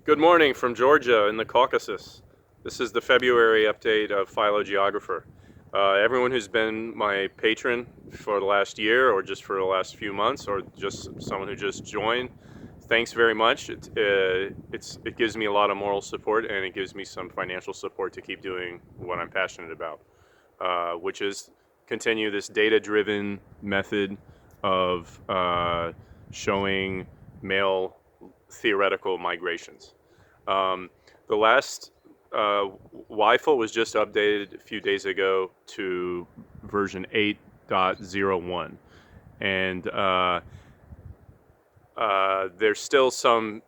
Good morning from Georgia in the Caucasus. This is the February update of Phylogeographer. Everyone who's been my patron for the last year or just for the last few months or just someone who just joined, thanks very much. It gives me a lot of moral support and it gives me some financial support to keep doing what I'm passionate about, which is continue this data-driven method of showing male theoretical migrations. The last YFull was just updated a few days ago to version 8.01, and there's still some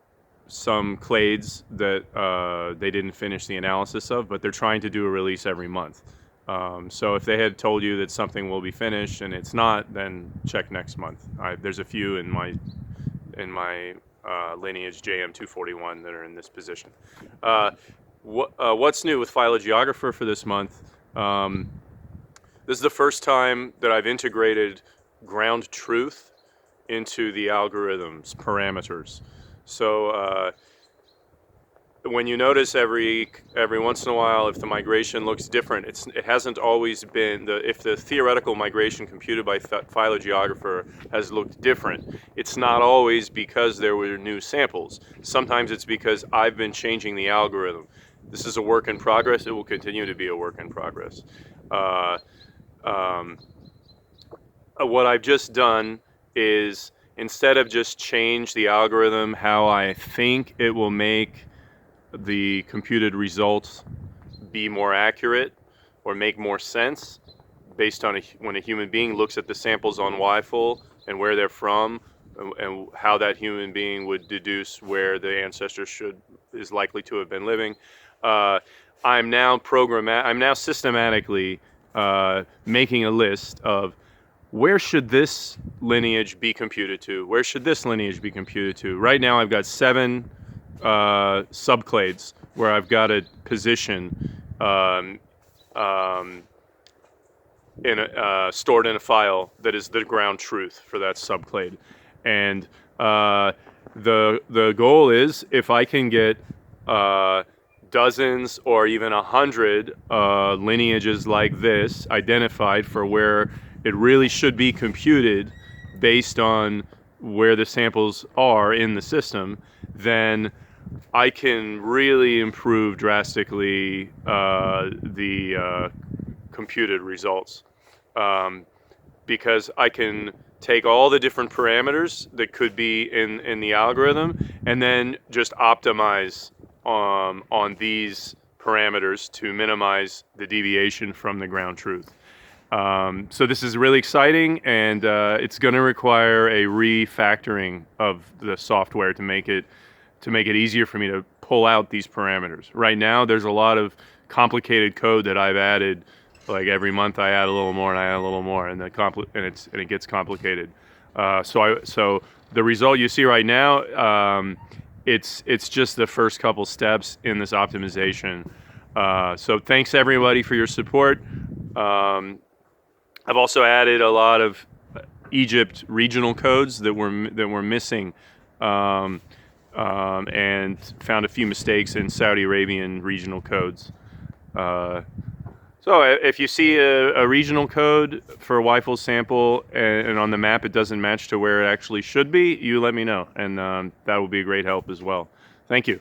clades that they didn't finish the analysis of, but they're trying to do a release every month. So if they had told you that something will be finished and it's not, then check next month. There's a few in my lineage JM241 that are in this position. What's new with Phylogeographer for this month? This is the first time that I've integrated ground truth into the algorithm's parameters. So when you notice every once in a while, if the migration looks different, it hasn't always been, if the theoretical migration computed by Phylogeographer has looked different, it's not always because there were new samples. Sometimes it's because I've been changing the algorithm. This is a work in progress. It will continue to be a work in progress. What I've just done is, instead of just change the algorithm how I think it will make the computed results be more accurate or make more sense based on when a human being looks at the samples on YFull and where they're from and how that human being would deduce where the ancestor is likely to have been living. I'm now systematically making a list of where should this lineage be computed to? Where should this lineage be computed to? Right now I've got 7 subclades where I've got a position stored in a file that is the ground truth for that subclade. And the goal is, if I can get dozens or even 100 lineages like this identified for where it really should be computed based on where the samples are in the system, then I can really improve drastically the computed results, because I can take all the different parameters that could be in the algorithm and then just optimize on these parameters to minimize the deviation from the ground truth. So this is really exciting, and it's going to require a refactoring of the software to make it easier for me to pull out these parameters. Right now, there's a lot of complicated code that I've added. Like every month, I add a little more and I add a little more, and it gets complicated. So the result you see right now, it's just the first couple steps in this optimization. So thanks everybody for your support. I've also added a lot of Egypt regional codes that were missing, and found a few mistakes in Saudi Arabian regional codes. So if you see a regional code for a YFull sample and on the map it doesn't match to where it actually should be, you let me know, and that will be a great help as well. Thank you.